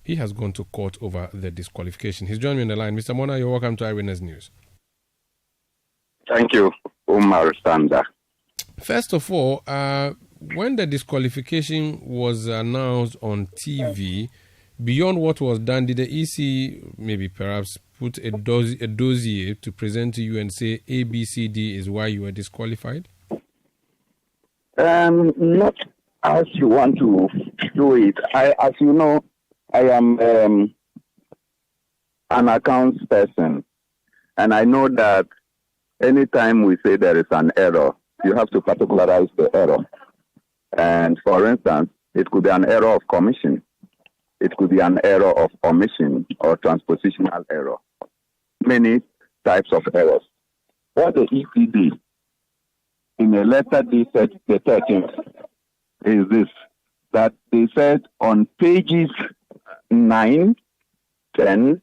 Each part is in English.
he has gone to court over the disqualification. He's joined me on the line. Mr. Mornah, you're welcome to Eyewitness News. Thank you, Umar Sanda. First of all, when the disqualification was announced on TV, beyond what was done, did the EC maybe perhaps put a dossier to present to you and say A, B, C, D is why you were disqualified? Not as you want to do it. As you know, I am an accounts person, and I know that anytime we say there is an error, you have to particularize the error. And for instance, it could be an error of commission. It could be an error of omission or transpositional error. Many types of errors. What the EC did in a letter dated the 13th is this, that they said on pages 9, 10,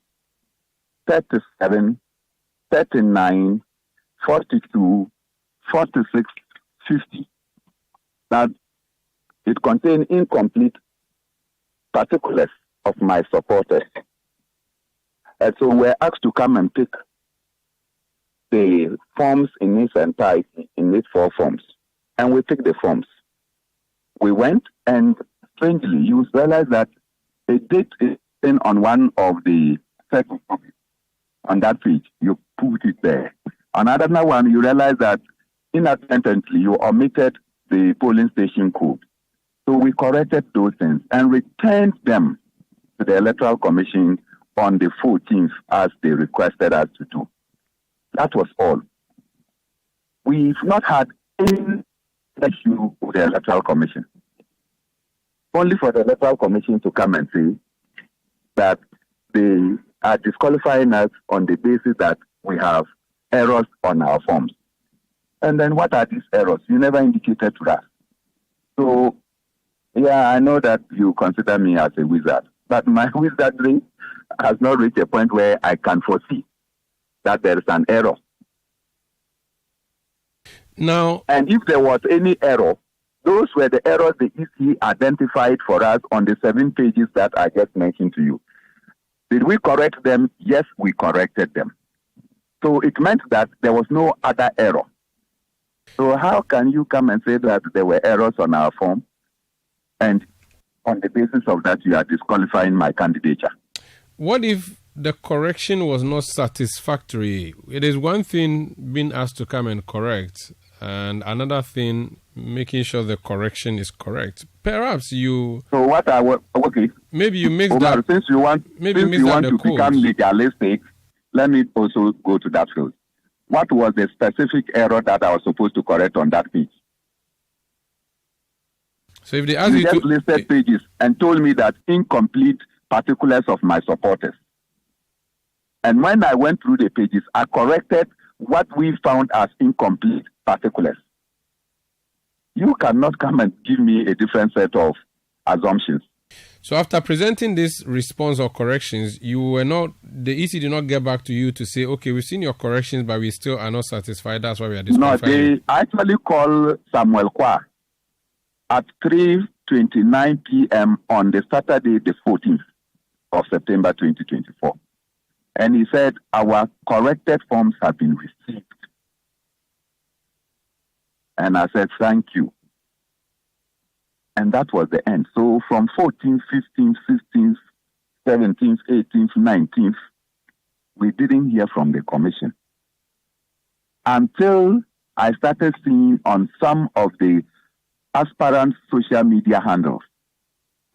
37, 39, 42, 46, 50, that it contained incomplete particulars of my supporters. And so we're asked to come and pick the forms in its entirety, in its 4 forms. And we picked the forms. We went, and strangely, you realize that a date is in on one of the second copies. On that page, you put it there. On another one, you realize that inadvertently you omitted the polling station code. So we corrected those things and returned them to the Electoral Commission on the 14th as they requested us to do. That was all. We've not had any issue with the Electoral Commission. Only for the Electoral Commission to come and say that they are disqualifying us on the basis that we have errors on our forms. And then what are these errors? You never indicated to us. So, yeah, I know that you consider me as a wizard, but my wizardry has not reached a point where I can foresee that there is an error. Now, and if there was any error, those were the errors the EC identified for us on the 7 pages that I just mentioned to you. Did we correct them? Yes, we corrected them. So it meant that there was no other error. So how can you come and say that there were errors on our form, and on the basis of that you are disqualifying my candidature? What if the correction was not satisfactory? It is one thing being asked to come and correct, and another thing making sure the correction is correct. Perhaps you... So what I was... Okay. Maybe you mixed Omar, that... Since you want, maybe since you want to codes. become legalistic, let me also go to that field. What was the specific error that I was supposed to correct on that page? So if they ask you just listed pages and told me that incomplete particulars of my supporters. And when I went through the pages, I corrected what we found as incomplete particulars. You cannot come and give me a different set of assumptions. So after presenting this response or corrections, you were not, the EC did not get back to you to say, okay, we've seen your corrections, but we still are not satisfied. That's why we are disqualifying. No, they actually called Samuel Kwa at 3:29 p.m. on the Saturday, the 14th of September 2024. And he said, our corrected forms have been received. And I said, thank you. And that was the end. So from 14th, 15th, 16th, 17th, 18th, 19th, we didn't hear from the commission. Until I started seeing on some of the aspirant social media handles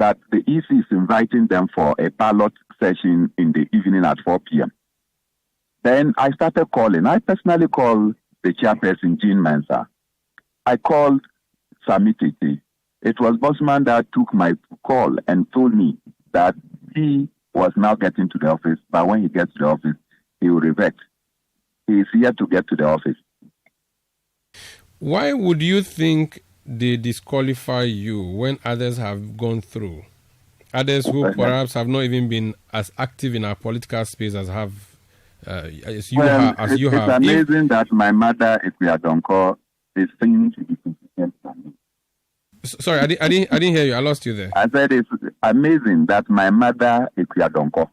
that the EC is inviting them for a ballot session in the evening at 4 p.m. Then I started calling. I personally called the chairperson, Jean Mensah. I called Samititi. It was Bosman that took my call and told me that he was now getting to the office, but when he gets to the office, he will revert. He is here to get to the office. Why would you think they disqualify you when others have gone through? Others who perhaps have not even been as active in our political space as as you have. It's amazing that my mother, Ikuya Donko, is singing to be consistent for me. Sorry, I didn't hear you. I lost you there. I said it's amazing that my mother, Ikuya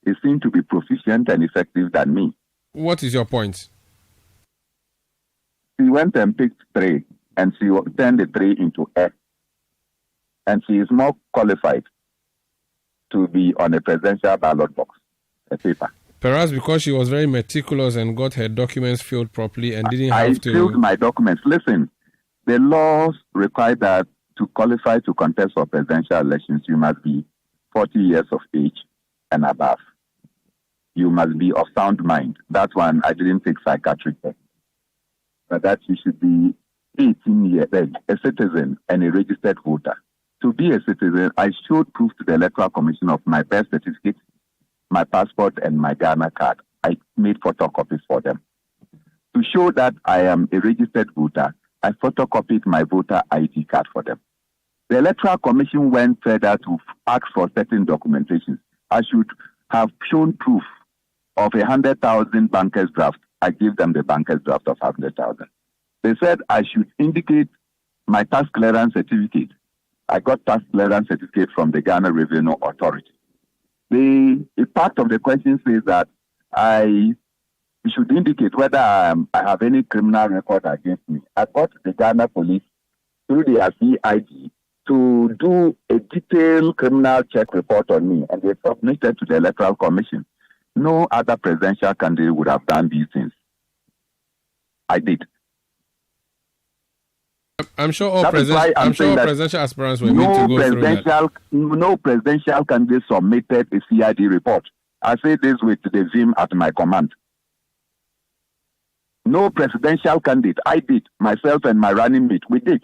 is seen to be proficient and effective than me. What is your point? She went and picked 3, and she turned the 3 into F. And she is more qualified to be on a presidential ballot box, a paper. Perhaps because she was very meticulous and got her documents filled properly and didn't have to... I filled my documents. Listen, the laws require that to qualify to contest for presidential elections, you must be 40 years of age and above. You must be of sound mind. That one, I didn't take psychiatric test. But that you should be 18 years old, a citizen and a registered voter. To be a citizen, I showed proof to the Electoral Commission of my birth certificate, my passport, and my Ghana card. I made photocopies for them. To show that I am a registered voter, I photocopied my voter ID card for them. The Electoral Commission went further to ask for certain documentations. I should have shown proof of 100,000 bankers draft. I gave them the bankers draft of 100,000. They said I should indicate my tax clearance certificate. I got tax clearance certificate from the Ghana Revenue Authority. A part of the question says that I should indicate whether I have any criminal record against me. I got the Ghana police through their CID to do a detailed criminal check report on me, and they submitted to the Electoral Commission. No other presidential candidate would have done these things. I did. I'm sure all presidential aspirants were made to go through that. No presidential candidate submitted a CID report. I say this with the vim at my command. No presidential candidate. I did. Myself and my running mate, we did.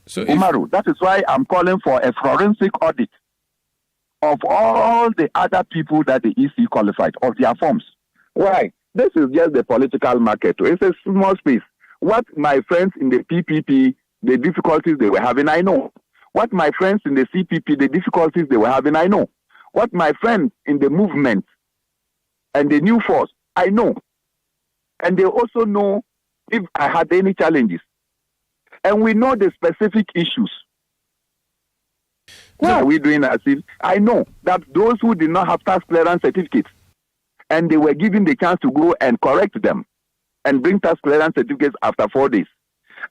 So Umaru, that is why I'm calling for a forensic audit of all the other people that the EC qualified, of their forms. Why? This is just the political market. It's a small space. What my friends in the PPP, the difficulties they were having, I know. What my friends in the CPP, the difficulties they were having, I know. What my friends in the movement and the new force, I know. And they also know if I had any challenges. And we know the specific issues. What are we doing as if? I know that those who did not have tax clearance certificates and they were given the chance to go and correct them and bring tax clearance certificates after 4 days.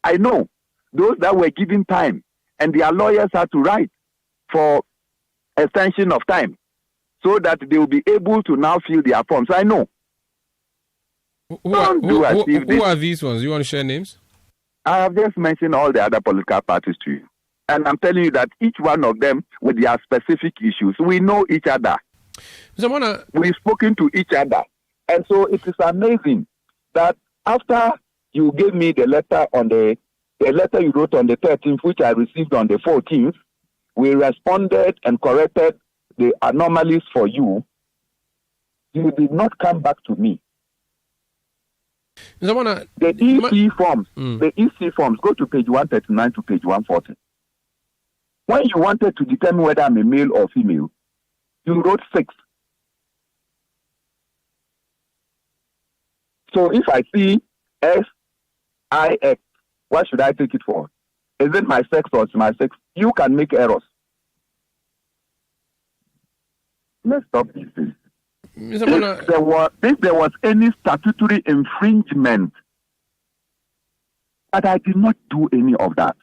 I know those that were given time and their lawyers had to write for extension of time so that they will be able to now fill their forms. I know. Who are these ones? You want to share names? I have just mentioned all the other political parties to you. And I'm telling you that each one of them with their specific issues, we know each other. We've spoken to each other. And so it is amazing that after you gave me the letter the letter you wrote on the 13th, which I received on the 14th, we responded and corrected the anomalies for you. You did not come back to me. The EC forms, go to page 139 to page 140. When you wanted to determine whether I'm a male or female, you wrote 6. So if I see SIX, what should I take it for? Is it my sex or it's my sex? You can make errors. Let's stop these things. If there was any statutory infringement, but I did not do any of that.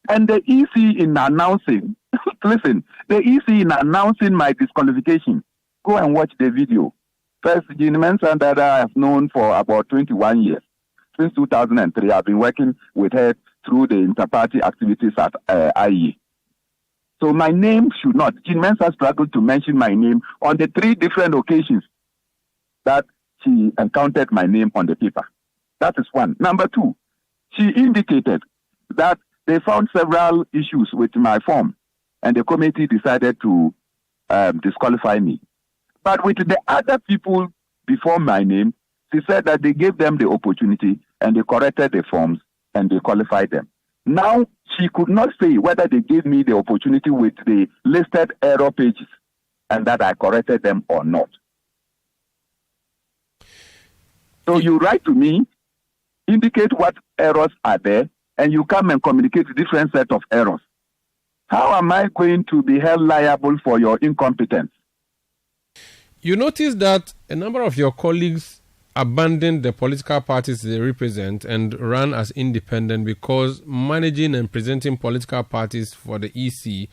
And the EC in announcing, listen, the EC in announcing my disqualification, go and watch the video. First, Jean Mensah that I have known for about 21 years. Since 2003, I've been working with her through the inter-party activities at IE. So my name should not. Jean Mensah struggled to mention my name on the 3 different occasions that she encountered my name on the paper. That is one. Number 2, she indicated that they found several issues with my form, and the committee decided to disqualify me. But with the other people before my name, she said that they gave them the opportunity and they corrected the forms and they qualified them. Now, she could not say whether they gave me the opportunity with the listed error pages and that I corrected them or not. So you write to me, indicate what errors are there, and you come and communicate a different set of errors. How am I going to be held liable for your incompetence? You notice that a number of your colleagues abandoned the political parties they represent and ran as independent because managing and presenting political parties for the EC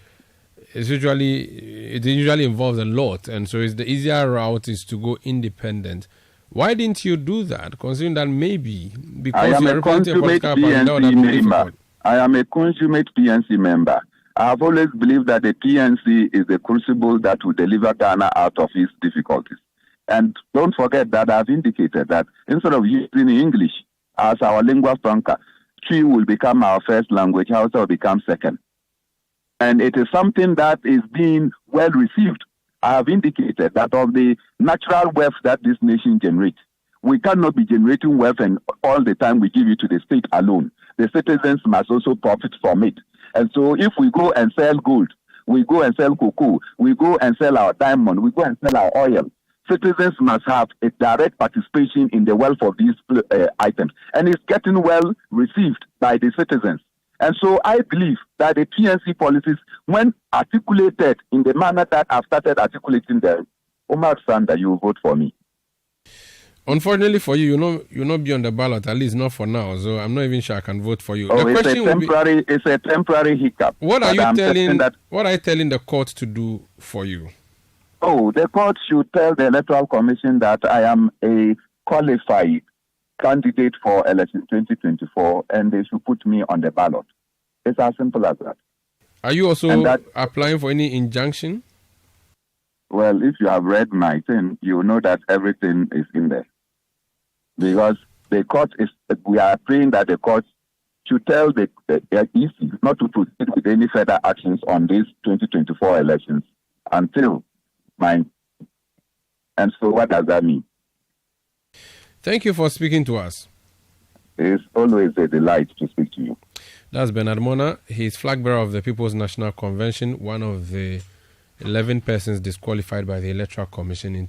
usually involves a lot, and so the easier route is to go independent. Why didn't you do that, considering that maybe because you are representing a political party, that would have been difficult? I am a consummate PNC member. I have always believed that the PNC is the crucible that will deliver Ghana out of its difficulties. And don't forget that I've indicated that instead of using English as our lingua franca, Twi will become our first language, Hausa will become second. And it is something that is being well received. I have indicated that of the natural wealth that this nation generates, we cannot be generating wealth and all the time we give it to the state alone. The citizens must also profit from it. And so if we go and sell gold, we go and sell cocoa, we go and sell our diamond, we go and sell our oil, citizens must have a direct participation in the wealth of these items. And it's getting well received by the citizens. And so I believe that the PNC policies, when articulated in the manner that I've started articulating them, Omar Sanda, you will vote for me. Unfortunately for you, you'll not be on the ballot, at least not for now. So I'm not even sure I can vote for you. Oh, it's a temporary hiccup. What are you telling the court to do for you? Oh, the court should tell the Electoral Commission that I am a qualified candidate for election 2024, and they should put me on the ballot. It's as simple as that. Are you also applying for any injunction? Well, if you have read my thing, you know that everything is in there. Because the court we are praying that the court should tell the EC not to proceed with any further actions on these 2024 elections until mine. And so what does that mean? Thank you for speaking to us. It's always a delight to speak to you. That's Bernard Mornah. He's flag bearer of the People's National Convention, one of the 11 persons disqualified by the Electoral Commission in